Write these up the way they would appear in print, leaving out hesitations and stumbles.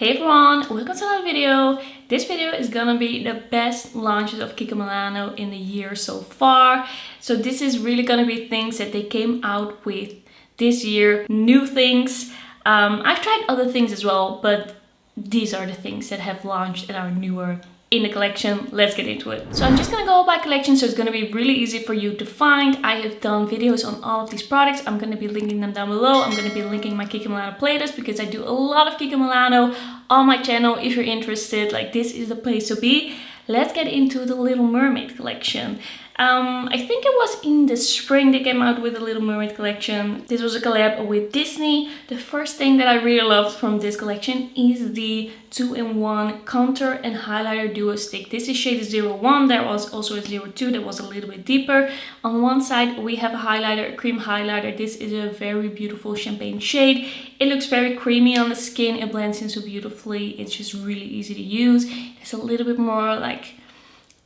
Hey everyone, welcome to another video. This video is gonna be the best launches of Kiko Milano in the year so far. So this is really gonna be things that they came out with this year, new things. I've tried other things as well, but these are the things that have launched and are newer in the collection. Let's get into it. So I'm just gonna go by collection, so it's gonna be really easy for you to find. I have done videos on all of these products. I'm gonna be linking them down below. I'm gonna be linking my Kiko Milano playlist because I do a lot of Kiko Milano on my channel. If you're interested, like, this is the place to be. Let's get into the Little Mermaid collection. I think it was in the spring they came out with the Little Mermaid collection. This was a collab with Disney. The first thing that I really loved from this collection is the 2-in-1 contour and highlighter duo stick. This is shade 01. There was also a 02 that was a little bit deeper. On one side we have a highlighter, a cream highlighter. This is a very beautiful champagne shade. It looks very creamy on the skin. It blends in so beautifully. It's just really easy to use. It's a little bit more like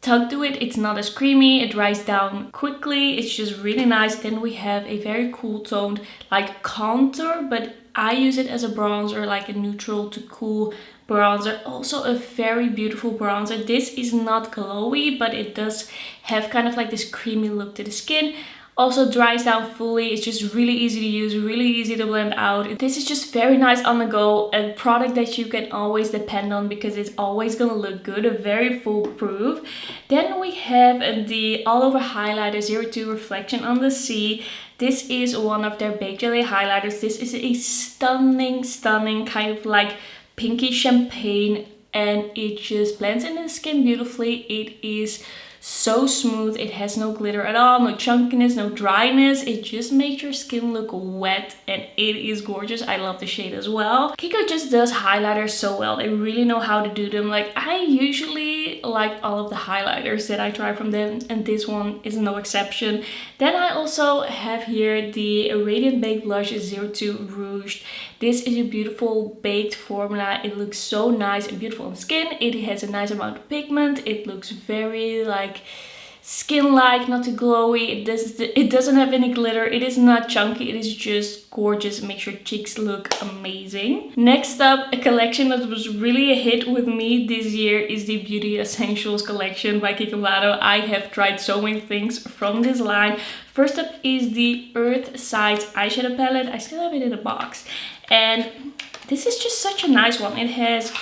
tug to it. It's not as creamy. It dries down quickly. It's just really nice. Then we have a very cool toned like contour, but I use it as a bronzer, like a neutral to cool bronzer. Also a very beautiful bronzer. This is not glowy, but it does have kind of like this creamy look to the skin. Also dries down fully. It's just really easy to use, really easy to blend out. This is just very nice on the go, a product that you can always depend on because it's always gonna look good, a very foolproof. Then we have the all over highlighter 02 Reflection on the Sea. This is one of their baked jelly highlighters. This is a stunning kind of like pinky champagne, and it just blends in the skin beautifully. It is so smooth. It has no glitter at all, no chunkiness, no dryness. It just makes your skin look wet, and it is gorgeous. I love the shade as well. Kiko just does highlighters so well. They really know how to do them. Like, I usually like all of the highlighters that I try from them, and this one is no exception. Then I also have here the Radiant Baked Blush 02 Rouged. This is a beautiful baked formula. It looks so nice and beautiful on the skin. It has a nice amount of pigment. It looks very like skin-like, not too glowy. It doesn't have any glitter. It is not chunky. It is just gorgeous. It makes your cheeks look amazing. Next up, a collection that was really a hit with me this year is the Beauty Essentials collection by Kiko Milano. I have tried so many things from this line. First up is the Earth Size eyeshadow palette. I still have it in a box, and this is just such a nice one. It has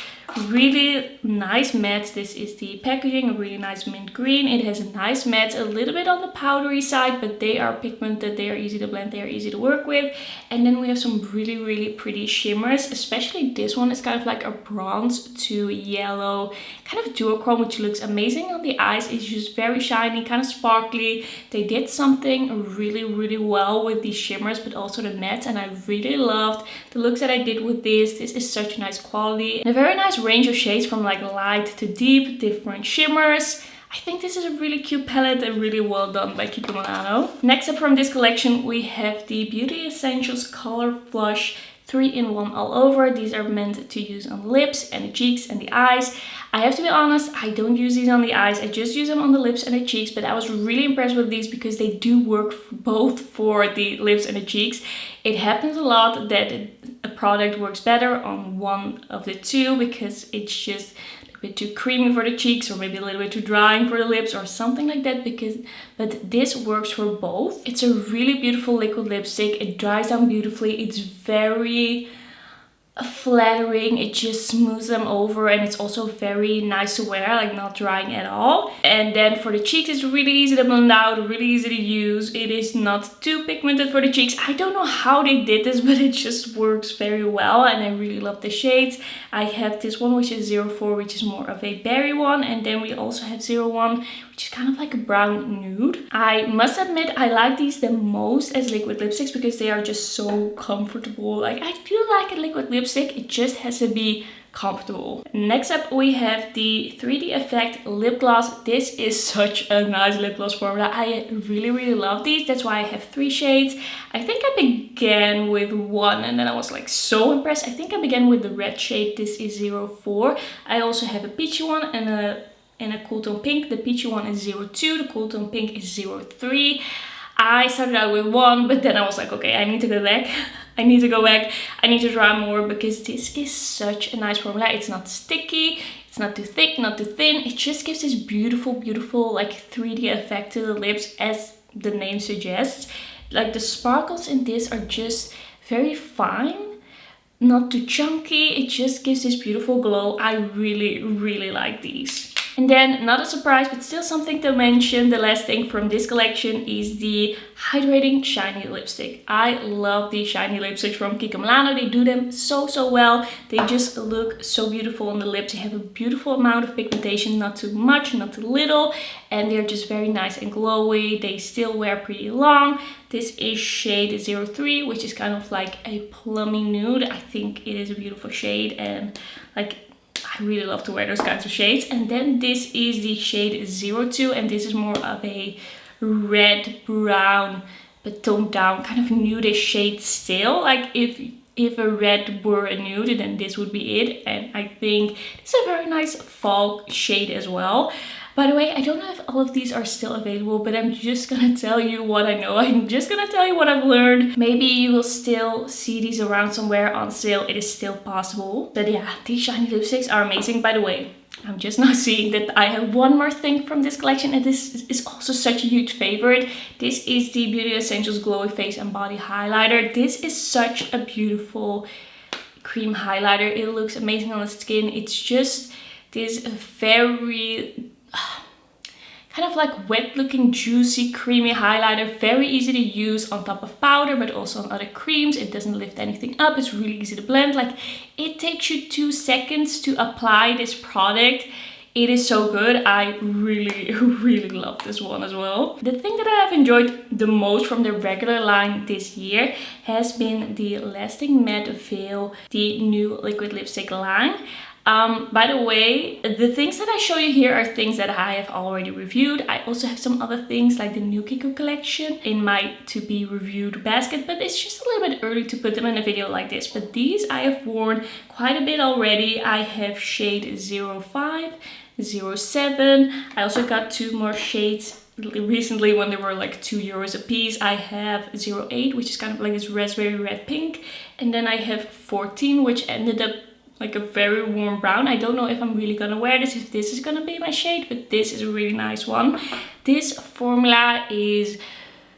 really nice mattes. This is the packaging, a really nice mint green. It has a nice matte, a little bit on the powdery side, but they are pigmented, they are easy to blend, they are easy to work with. And then we have some really pretty shimmers, especially this one is kind of like a bronze to yellow kind of duochrome, which looks amazing on the eyes. It's just very shiny, kind of sparkly. They did something really well with these shimmers, but also the mattes, and I really loved the looks that I did with this. This is such a nice quality and a very nice range of shades from like light to deep, different shimmers. I think this is a really cute palette and really well done by Kiko Milano. Next up from this collection we have the Beauty Essentials Color Flush 3-in-1 all over. These are meant to use on the lips and the cheeks and the eyes. I have to be honest, I don't use these on the eyes. I just use them on the lips and the cheeks, but I was really impressed with these because they do work both for the lips and the cheeks. It happens a lot that a product works better on one of the two because it's just a bit too creamy for the cheeks, or maybe a little bit too drying for the lips or something like that, but this works for both. It's a really beautiful liquid lipstick. It dries down beautifully. It's very flattering. It just smooths them over, and it's also very nice to wear, like not drying at all. And then for the cheeks, it's really easy to blend out, really easy to use. It is not too pigmented for the cheeks. I don't know how they did this, but it just works very well, and I really love the shades. I have this one which is 04, which is more of a berry one, and then we also have 01, which is kind of like a brown nude. I must admit I like these the most as liquid lipsticks because they are just so comfortable. Like, I feel like a liquid lipstick, it just has to be comfortable. Next up we have the 3D Effect lip gloss. This is such a nice lip gloss formula. I really love these. That's why I have 3 shades. I think I began with one and then I was like so impressed. I think I began with the red shade. This is 04. I also have a peachy one and a cool tone pink. The peachy one is 02. The cool tone pink is 03. I started out with one, but then I was like, okay, I need to go back. I need to go back. I need to try more because this is such a nice formula. It's not sticky, it's not too thick, not too thin. It just gives this beautiful, beautiful like 3D effect to the lips, as the name suggests. Like the sparkles in this are just very fine, not too chunky. It just gives this beautiful glow. I really, really like these. And then, not a surprise, but still something to mention, the last thing from this collection is the Hydrating Shiny Lipstick. I love these shiny lipsticks from Kiko Milano. They do them so, so well. They just look so beautiful on the lips. They have a beautiful amount of pigmentation, not too much, not too little. And they're just very nice and glowy. They still wear pretty long. This is shade 03, which is kind of like a plummy nude. I think it is a beautiful shade, and like I really love to wear those kinds of shades. And then this is the shade 02, and this is more of a red brown but toned down kind of nudish shade still. Like if a red were a nude, then this would be it. And I think it's a very nice fall shade as well. By the way, I don't know if all of these are still available, but I'm just gonna tell you what I know. I'm just gonna tell you what I've learned. Maybe you will still see these around somewhere on sale. It is still possible. But yeah, these shiny lipsticks are amazing. By the way, I'm just now seeing that I have one more thing from this collection, and this is also such a huge favorite. This is the Beauty Essentials Glowy Face and Body Highlighter. This is such a beautiful cream highlighter. It looks amazing on the skin. It's just this very kind of like wet looking juicy creamy highlighter, very easy to use on top of powder but also on other creams. It doesn't lift anything up, it's really easy to blend. Like it takes you 2 seconds to apply this product. It is so good. I really, really love this one as well. The thing that I have enjoyed the most from the regular line this year has been the Lasting Matte Veil, the new liquid lipstick line. By the way, the things that I show you here are things that I have already reviewed. I also have some other things like the new Kiko collection in my to be reviewed basket, but it's just a little bit early to put them in a video like this. But these I have worn quite a bit already. I have shade 05, 07. I also got 2 more shades recently when they were like €2 a piece. I have 08, which is kind of like this raspberry red pink. And then I have 14, which ended up like a very warm brown. I don't know if I'm really gonna wear this, if this is gonna be my shade, but this is a really nice one. This formula is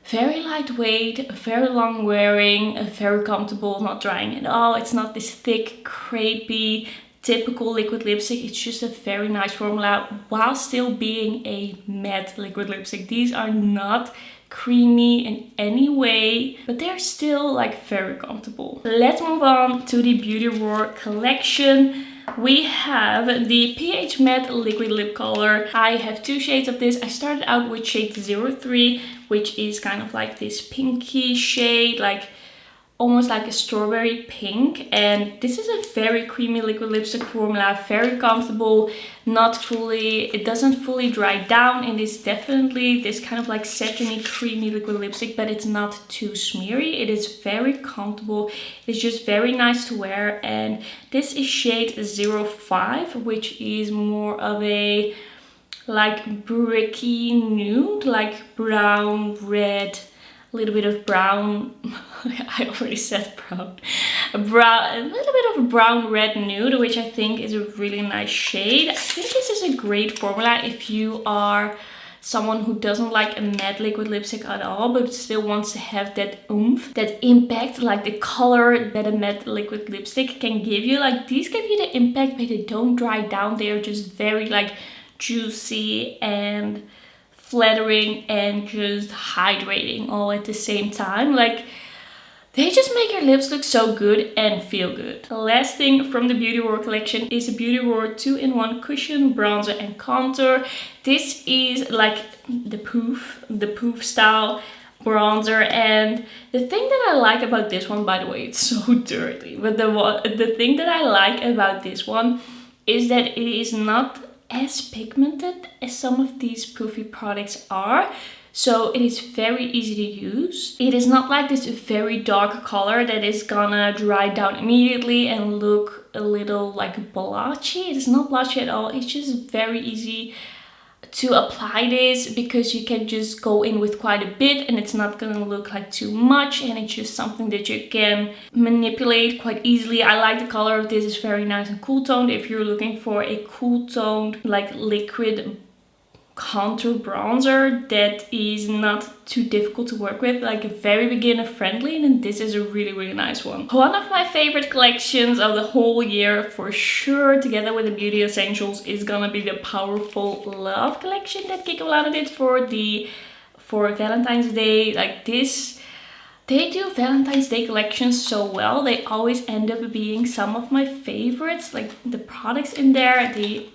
very lightweight, very long wearing, very comfortable, not drying at all. It's not this thick, crepey, typical liquid lipstick. It's just a very nice formula while still being a matte liquid lipstick. These are not creamy in any way, but they're still like very comfortable. Let's move on to the Beauty Roar collection. We have the PH Matte Liquid Lip Color. I have 2 shades of this. I started out with shade 03, which is kind of like this pinky shade, like almost like a strawberry pink. And this is a very creamy liquid lipstick formula, very comfortable, not fully, it doesn't fully dry down. It is definitely this kind of like satiny creamy liquid lipstick, but it's not too smeary. It is very comfortable. It's just very nice to wear. And this is shade 05, which is more of a like bricky nude, like brown, red, a little bit of brown. I already said brown. A little bit of a brown red nude, which I think is a really nice shade. I think this is a great formula if you are someone who doesn't like a matte liquid lipstick at all, but still wants to have that oomph, that impact, like the color that a matte liquid lipstick can give you. Like these give you the impact, but they don't dry down. They are just very like juicy and flattering and just hydrating all at the same time. Like they just make your lips look so good and feel good. The last thing from the Beauty Roar collection is the Beauty Roar 2-in-1 Cushion Bronzer and Contour. This is like the poof style bronzer, and the thing that I like about this one, by the way, it's so dirty, but the thing that I like about this one is that it is not as pigmented as some of these poofy products are. So it is very easy to use. It is not like this very dark color that is gonna dry down immediately and look a little like blotchy. It is not blotchy at all. It's just very easy to apply this because you can just go in with quite a bit and it's not gonna look like too much, and it's just something that you can manipulate quite easily. I like the color of this, it's very nice and cool toned. If you're looking for a cool toned like liquid contour bronzer that is not too difficult to work with, like very beginner friendly, and then this is a really nice one. One of my favorite collections of the whole year for sure, together with the Beauty Essentials, is gonna be the Powerful Love collection that Kiko Milano did for Valentine's Day. Like this, they do Valentine's Day collections so well. They always end up being some of my favorites. Like the products in there, they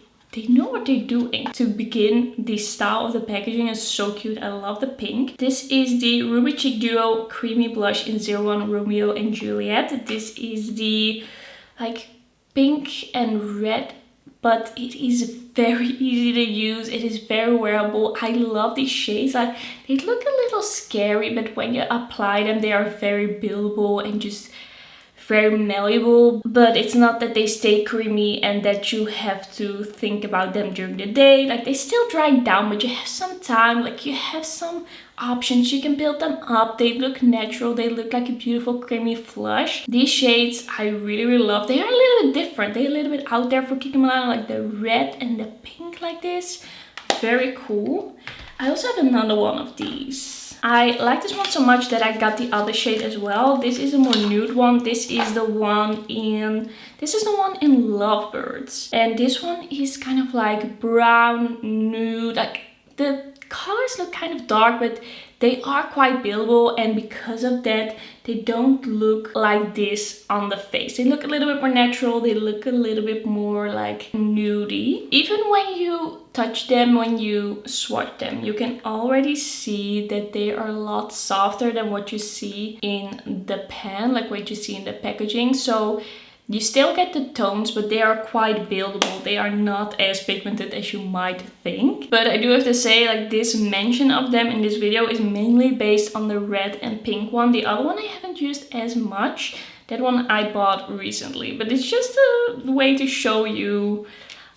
know what they're doing. To begin, the style of the packaging is so cute. I love the pink. This is the Ruby Cheek Duo Creamy Blush in 01 Romeo and Juliet. This is the like pink and red, but it is very easy to use. It is very wearable. I love these shades. Like they look a little scary, but when you apply them, they are very buildable and just very malleable. But it's not that they stay creamy and that you have to think about them during the day. Like they still dry down, but you have some time, like you have some options. You can build them up. They look natural. They look like a beautiful creamy flush. These shades I really love. They are a little bit different. They're a little bit out there for Kiko Milano, like the red and the pink like this. Very cool. I also have another one of these. I like this one so much that I got the other shade as well. This is a more nude one. This is the one in Lovebirds. And this one is kind of like brown nude. Like the colors look kind of dark, but they are quite buildable, and because of that they don't look like this on the face. They look a little bit more natural. They look a little bit more like nudie. Even when you touch them, when you swatch them, you can already see that they are a lot softer than what you see in the pan, like what you see in the packaging. So you still get the tones, but they are quite buildable. They are not as pigmented as you might think. But I do have to say, like, this mention of them in this video is mainly based on the red and pink one. The other one I haven't used as much. That one I bought recently. But it's just a way to show you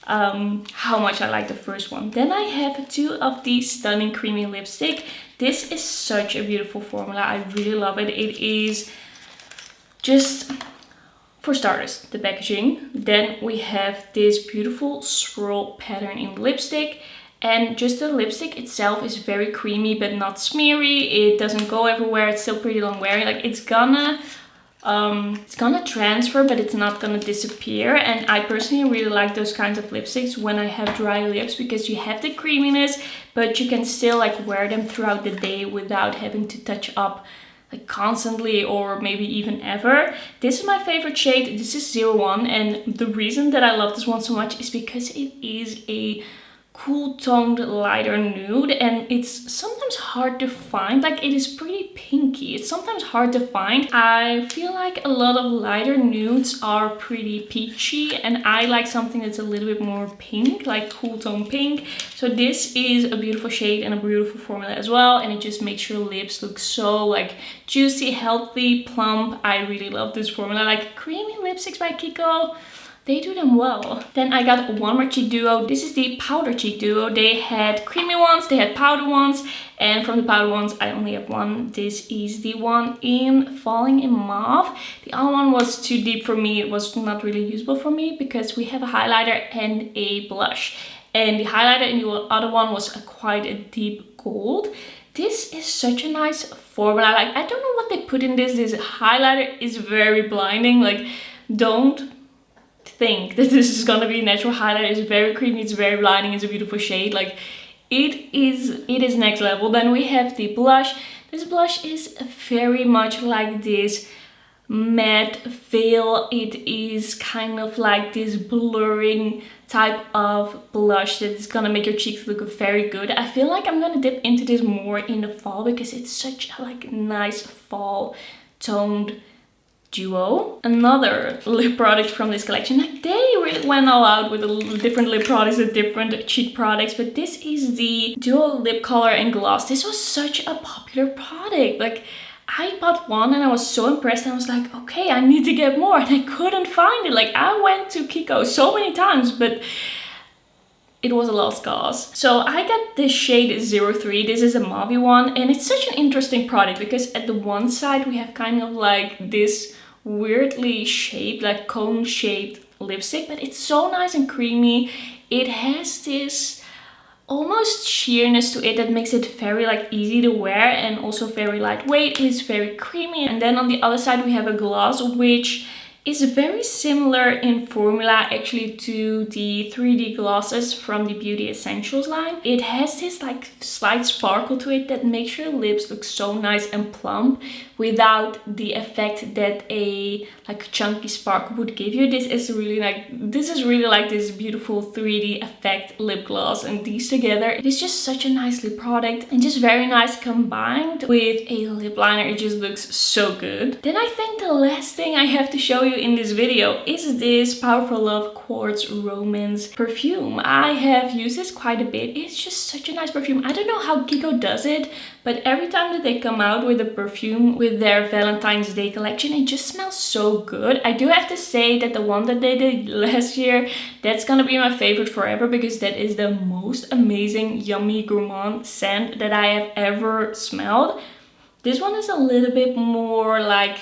how much I like the first one. Then I have two of these Stunning Creamy Lipstick. This is such a beautiful formula. I really love it. It is just... For starters, the packaging. Then we have this beautiful swirl pattern in lipstick, and just the lipstick itself is very creamy but not smeary. It doesn't go everywhere. It's still pretty long wearing. Like it's gonna transfer, but it's not gonna disappear. And I personally really like those kinds of lipsticks when I have dry lips, because you have the creaminess, but you can still like wear them throughout the day without having to touch up like constantly or maybe even ever. This is my favorite shade. This is 01, and the reason that I love this one so much is because it is a cool toned lighter nude, and it's sometimes hard to find. Like it is pretty pinky. It's sometimes hard to find. I feel like a lot of lighter nudes are pretty peachy, and I like something that's a little bit more pink, like cool tone pink. So this is a beautiful shade and a beautiful formula as well, and it just makes your lips look so like juicy, healthy, plump. I really love this formula. Like creamy lipsticks by Kiko, they do them well. Then I got one more cheek duo. This is the powder cheek duo. They had creamy ones, they had powder ones, and from the powder ones I only have one. This is the one in Falling in Mauve. The other one was too deep for me. It was not really usable for me because we have a highlighter and a blush, and the highlighter in the other one was quite a deep gold. This is such a nice formula. Like I don't know what they put in this. This highlighter is very blinding. Like don't think that this is gonna be a natural highlighter. It's very creamy, it's very blinding, it's a beautiful shade. Like it is next level. Then we have the blush. This blush is very much like this matte veil. It is kind of like this blurring type of blush that is gonna make your cheeks look very good. I feel like I'm gonna dip into this more in the fall because it's such a like nice fall toned duo. Another lip product from this collection. Like they really went all out with the different lip products and different cheek products, but this is the duo lip color and gloss. This was such a popular product. Like I bought one and I was so impressed. I was like, okay, I need to get more, and I couldn't find it. Like I went to Kiko so many times, but it was a lost cause. So I got this shade 03. This is a mauve one, and it's such an interesting product because at the one side we have kind of like this weirdly shaped, like cone shaped lipstick, but it's so nice and creamy. It has this almost sheerness to it that makes it very like easy to wear and also very lightweight. It's very creamy. And then on the other side we have a gloss which is very similar in formula actually to the 3D glosses from the Beauty Essentials line. It has this like slight sparkle to it that makes your lips look so nice and plump without the effect that a like chunky sparkle would give you. This is really like this beautiful 3D effect lip gloss, and these together, it is just such a nice lip product and just very nice combined with a lip liner. It just looks so good. Then I think the last thing I have to show you in this video is this Powerful Love Quartz Romance perfume. I have used this quite a bit. It's just such a nice perfume. I don't know how Kiko does it, but every time that they come out with a perfume with their Valentine's Day collection, it just smells so good. I do have to say that the one that they did last year, that's gonna be my favorite forever because that is the most amazing yummy gourmand scent that I have ever smelled. This one is a little bit more like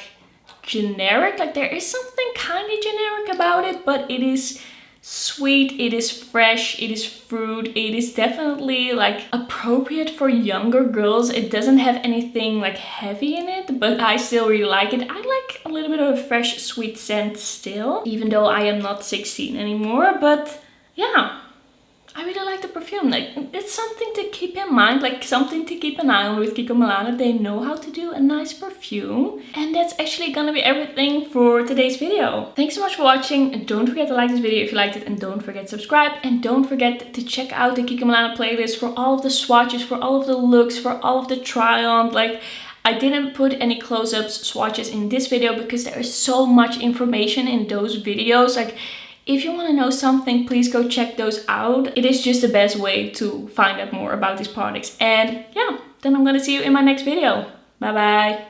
generic, like there is something kind of generic about it, but it is sweet, it is fresh, it is fruit, it is definitely like appropriate for younger girls. It doesn't have anything like heavy in it, but I still really like it. I like a little bit of a fresh sweet scent still, even though I am not 16 anymore. But yeah, I really like the perfume. Like, it's something to keep in mind, like something to keep an eye on with Kiko Milano. They know how to do a nice perfume. And that's actually gonna be everything for today's video. Thanks so much for watching. Don't forget to like this video if you liked it, and don't forget to subscribe. And don't forget to check out the Kiko Milano playlist for all of the swatches, for all of the looks, for all of the try-on. Like, I didn't put any close-ups swatches in this video because there is so much information in those videos. Like, if you want to know something, please go check those out. It is just the best way to find out more about these products. And yeah, then I'm gonna see you in my next video. Bye bye.